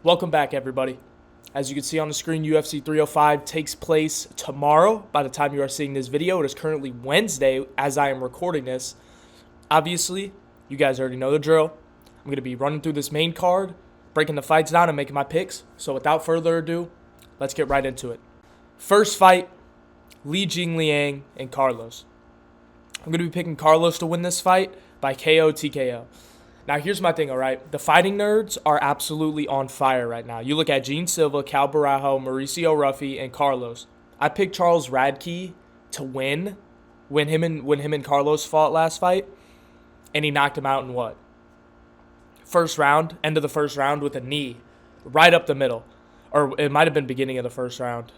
Welcome back, everybody. As you can see on the screen, UFC 305 takes place tomorrow. By the time you are seeing this video, it is currently Wednesday as I am recording this. Obviously, you guys already know the drill. I'm going to be running through this main card, breaking the fights down, and making my picks. So without further ado, let's get right into it. First fight, Li Jingliang and Carlos. I'm going to be picking Carlos to win this fight by KO TKO. Now, here's my thing, all right? The fighting nerds are absolutely on fire right now. You look at Gene Silva, Cal Barajo, Mauricio Ruffy, and Carlos. I picked Charles Radke to win when him and Carlos fought last fight, and he knocked him out in what? First round, end of the first round with a knee right up the middle. Or it might have been beginning of the first round.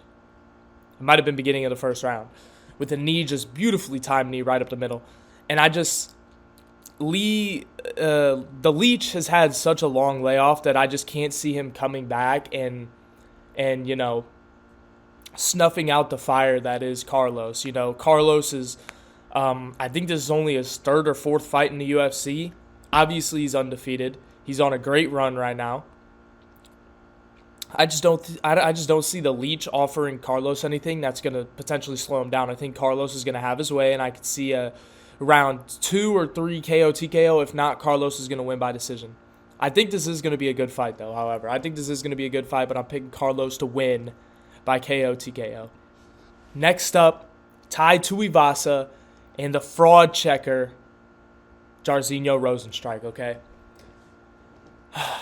With a knee, just beautifully timed knee right up the middle. And the Leech has had such a long layoff that I just can't see him coming back and snuffing out the fire that is Carlos. You know, Carlos is, I think this is only his third or fourth fight in the UFC. Obviously, he's undefeated. He's on a great run right now. I just don't see the Leech offering Carlos anything that's going to potentially slow him down. I think Carlos is going to have his way, and I could see a round 2 or 3 KO TKO. If not, Carlos is going to win by decision. I think this is going to be a good fight, though, however. I think this is going to be a good fight, but I'm picking Carlos to win by KO TKO. Next up, Tai Tuivasa and the fraud checker, Jairzinho Rozenstruik, okay?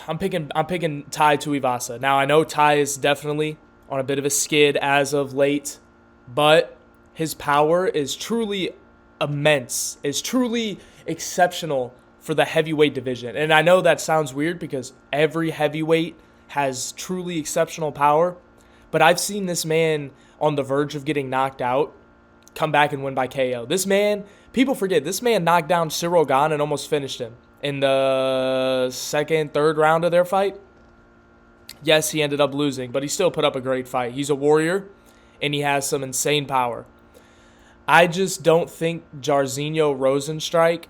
I'm picking Tai Tuivasa. Now, I know Tai is definitely on a bit of a skid as of late, but his power is truly immense, is truly exceptional for the heavyweight division. And I know that sounds weird because every heavyweight has truly exceptional power, but I've seen this man on the verge of getting knocked out come back and win by KO. This man, people forget, this man knocked down Cyril Gane and almost finished him in the second, third round of their fight. Yes, he ended up losing, but he still put up a great fight. He's a warrior, and he has some insane power. I just don't think Jairzinho Rozenstruik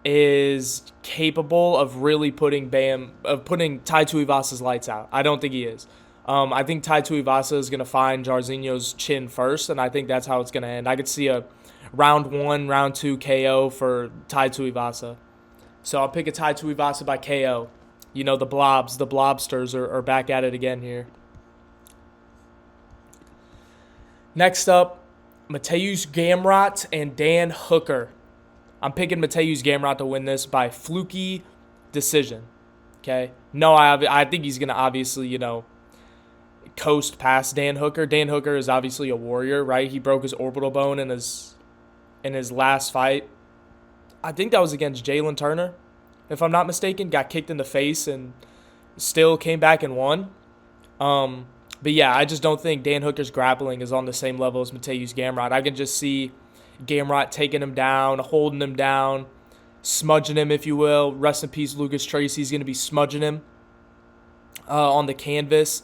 is capable of really putting Tai Tuivasa's lights out. I don't think he is. I think Tai Tuivasa is going to find Jairzinho's chin first, and I think that's how it's going to end. I could see a round 1, round 2 KO for Tai Tuivasa. So I'll pick a Tai Tuivasa by KO. You know, the Blobsters are back at it again here. Next up, Mateusz Gamrot and Dan Hooker. I'm picking Mateusz Gamrot to win this by fluky decision. Okay? No, I think he's going to obviously, coast past Dan Hooker. Dan Hooker is obviously a warrior, right? He broke his orbital bone in his last fight. I think that was against Jalen Turner, if I'm not mistaken. Got kicked in the face and still came back and won. But yeah, I just don't think Dan Hooker's grappling is on the same level as Mateusz Gamrot. I can just see Gamrot taking him down, holding him down, smudging him, if you will. Rest in peace, Lucas Tracy's going to be smudging him on the canvas.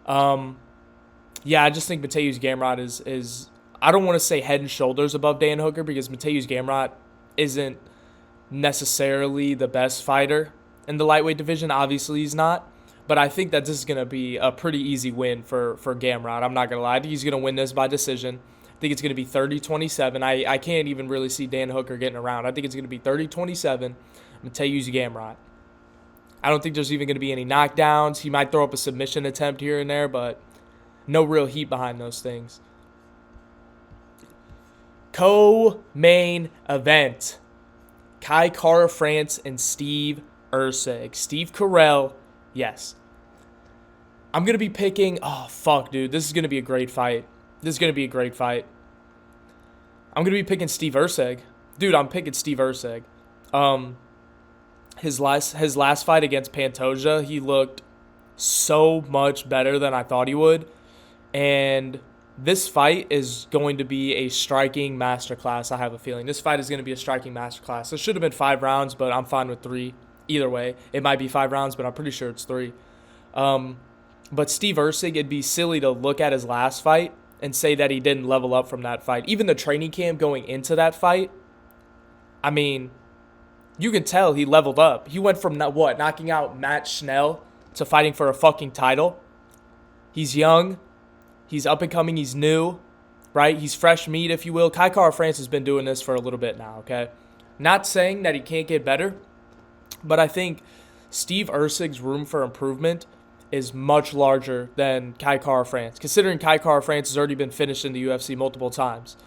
Yeah, I just think Mateusz Gamrot is I don't want to say head and shoulders above Dan Hooker because Mateusz Gamrot isn't necessarily the best fighter in the lightweight division. Obviously, he's not. But I think that this is going to be a pretty easy win for Gamrot. I'm not going to lie. I think he's going to win this by decision. I think it's going to be 30-27. I can't even really see Dan Hooker getting around. I think it's going to be 30-27. Mateusz Gamrot. I don't think there's even going to be any knockdowns. He might throw up a submission attempt here and there, but no real heat behind those things. Co-main event. Kai Kara-France and Steve Erceg. Steve Carell, yes. I'm going to be picking... Oh, fuck, dude. This is going to be a great fight. I'm going to be picking Steve Erceg. Dude, I'm picking Steve Erceg. His last fight against Pantoja, he looked so much better than I thought he would. And this fight is going to be a striking masterclass, I have a feeling. This fight is going to be a striking masterclass. It should have been 5 rounds, but I'm fine with 3. Either way, it might be 5 rounds, but I'm pretty sure it's 3. But Steve Erceg, it'd be silly to look at his last fight and say that he didn't level up from that fight. Even the training camp going into that fight, I mean, you can tell he leveled up. He went from knocking out Matt Schnell to fighting for a fucking title. He's young. He's up and coming. He's new, right? He's fresh meat, if you will. Kai Kara France has been doing this for a little bit now, okay? Not saying that he can't get better, but I think Steve Erceg's room for improvement is much larger than Kai Kara France, considering Kai Kara France has already been finished in the UFC multiple times.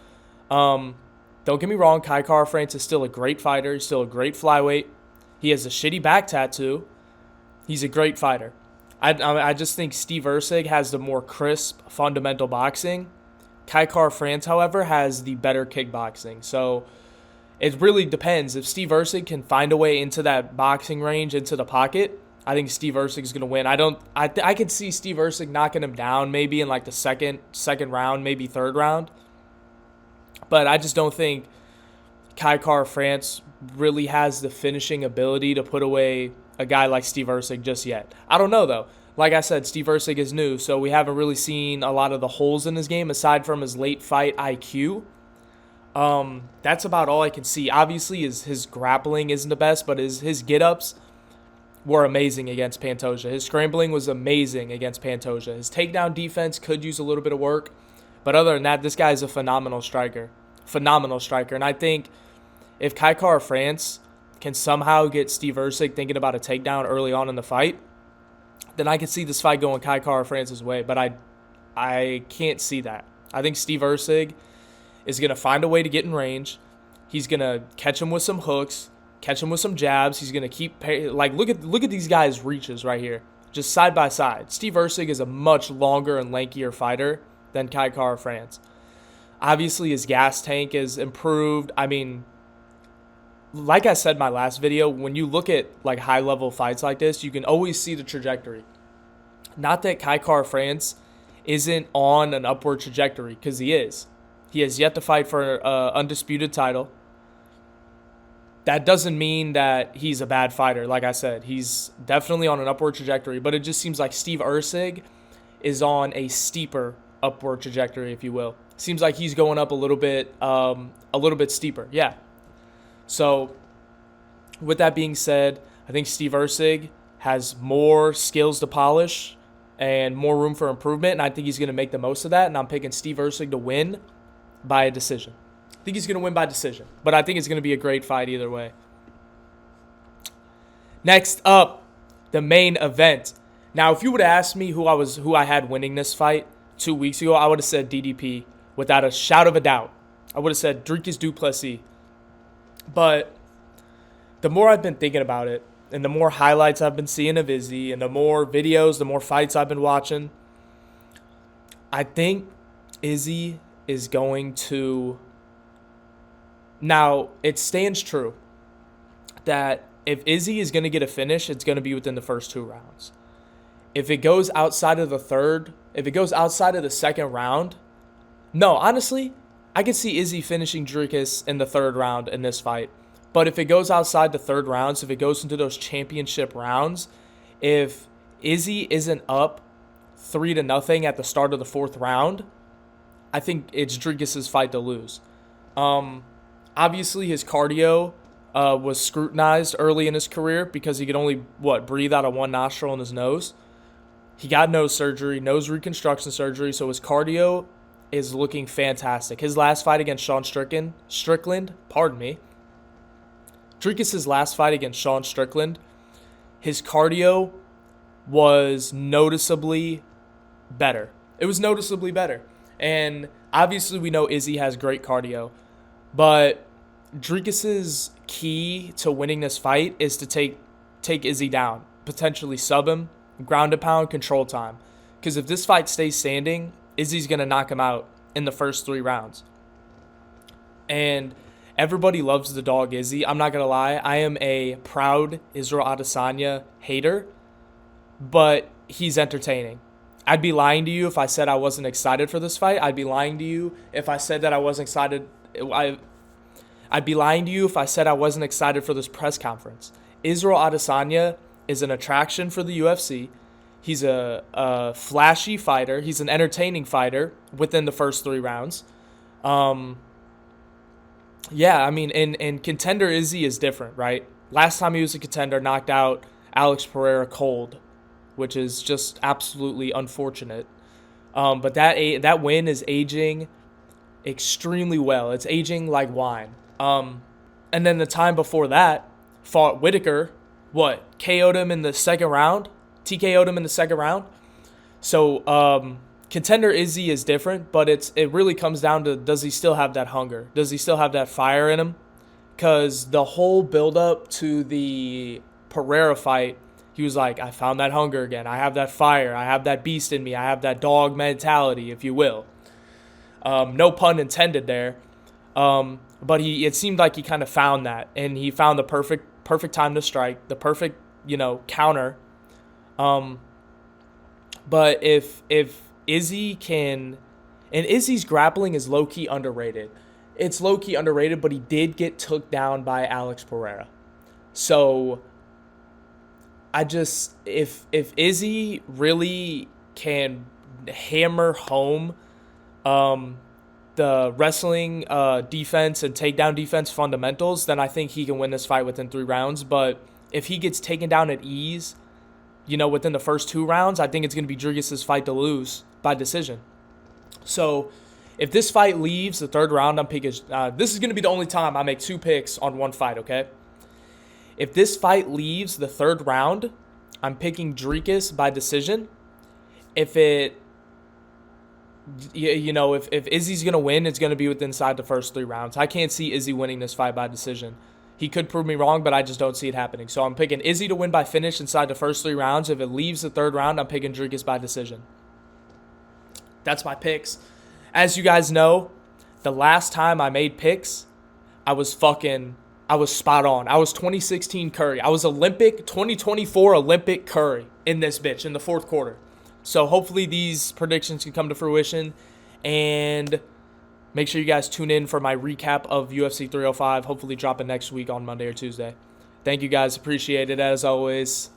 Don't get me wrong, Kai Kara France is still a great fighter. He's still a great flyweight. He has a shitty back tattoo. He's a great fighter. I just think Steve Erceg has the more crisp, fundamental boxing. Kai Kara France, however, has the better kickboxing. So it really depends. If Steve Erceg can find a way into that boxing range, into the pocket, I think Steve Erceg is going to win. I could see Steve Erceg knocking him down maybe in like the second round, maybe third round. But I just don't think Kai Kara France really has the finishing ability to put away a guy like Steve Erceg just yet. I don't know, though. Like I said, Steve Erceg is new, so we haven't really seen a lot of the holes in his game aside from his late fight IQ. That's about all I can see. Obviously, his grappling isn't the best, but his get-ups were amazing against Pantoja. His scrambling was amazing against Pantoja. His takedown defense could use a little bit of work, but other than that, this guy is a phenomenal striker. Phenomenal striker. And I think if Kai Kara France can somehow get Steve Erceg thinking about a takedown early on in the fight, then I can see this fight going Kai Kara France's way. But I can't see that. I think Steve Erceg is going to find a way to get in range. He's going to catch him with some hooks, catch him with some jabs. He's going to keep look at these guys' reaches right here, just side by side. Steve Erceg is a much longer and lankier fighter than Kai Kara France. Obviously, his gas tank is improved. I mean, like I said in my last video, when you look at like high-level fights like this, you can always see the trajectory. Not that Kai Kara France isn't on an upward trajectory, because he is. He has yet to fight for an undisputed title. That doesn't mean that he's a bad fighter. Like I said, he's definitely on an upward trajectory, but it just seems like Steve Erceg is on a steeper upward trajectory, if you will. Seems like he's going up a little bit steeper. Yeah. So, with that being said, I think Steve Erceg has more skills to polish and more room for improvement, and I think he's going to make the most of that, and I'm picking Steve Erceg to win by a decision. I think he's going to win by decision, but I think it's going to be a great fight either way. Next up, the main event. Now, if you would have asked me who I had winning this fight 2 weeks ago, I would have said DDP without a shout of a doubt. I would have said Dricus du Plessis. But the more I've been thinking about it, and the more highlights I've been seeing of Izzy, and the more videos, the more fights I've been watching, I think Izzy is going to... Now, it stands true that if Izzy is going to get a finish, it's going to be within the first 2 rounds. If it goes outside of the second round, no, honestly, I could see Izzy finishing Dricus in the 3rd round in this fight. But if it goes outside the 3rd round, so if it goes into those championship rounds, if Izzy isn't up 3-0 at the start of the 4th round, I think it's Dricus' fight to lose. Obviously, his cardio was scrutinized early in his career because he could only, breathe out of one nostril in his nose. He got nose surgery, nose reconstruction surgery, so his cardio is looking fantastic. His last fight against Sean Strickland, Dricus' last fight against Sean Strickland, his cardio was noticeably better. It was noticeably better. And obviously we know Izzy has great cardio, but Dricus' key to winning this fight is to take Izzy down, potentially sub him, ground and pound, control time. Because if this fight stays standing, Izzy's going to knock him out in the first 3 rounds. And everybody loves the dog Izzy. I'm not going to lie. I am a proud Israel Adesanya hater, but he's entertaining. I'd be lying to you if I said I wasn't excited for this fight. I'd be lying to you if I said that I wasn't excited. I'd be lying to you if I said I wasn't excited for this press conference. Israel Adesanya is an attraction for the UFC. He's a flashy fighter. He's an entertaining fighter within the first 3 rounds. Yeah, I mean, and contender Izzy is different, right? Last time he was a contender, knocked out Alex Pereira cold. which is just absolutely unfortunate. But that win is aging extremely well. It's aging like wine. And then the time before that, fought Whitaker. What? KO'd him in the second round? TKO'd him in the second round? So contender Izzy is different, but it really comes down to, does he still have that hunger? Does he still have that fire in him? Because the whole build-up to the Pereira fight, he was like, I found that hunger again. I have that fire. I have that beast in me. I have that dog mentality, if you will. No pun intended there. But it seemed like he kind of found that, and he found the perfect time to strike, the perfect, counter. But if Izzy can, and Izzy's grappling is low-key underrated. It's low-key underrated, but he did get took down by Alex Pereira. So if Izzy really can hammer home the wrestling defense and takedown defense fundamentals, then I think he can win this fight within 3 rounds. But if he gets taken down at ease, within the first 2 rounds, I think it's going to be Dricus' fight to lose by decision. So if this fight leaves the 3rd round, I'm picking. This is going to be the only time I make 2 picks on one fight, okay? If this fight leaves the 3rd round, I'm picking Dricus by decision. If Izzy's going to win, it's going to be inside the first 3 rounds. I can't see Izzy winning this fight by decision. He could prove me wrong, but I just don't see it happening. So I'm picking Izzy to win by finish inside the first 3 rounds. If it leaves the 3rd round, I'm picking Dricus by decision. That's my picks. As you guys know, the last time I made picks, I was spot on. I was 2016 Curry. I was 2024 Olympic Curry in this bitch in the 4th quarter. So hopefully these predictions can come to fruition, and make sure you guys tune in for my recap of UFC 305, hopefully dropping next week on Monday or Tuesday. Thank you guys. Appreciate it as always.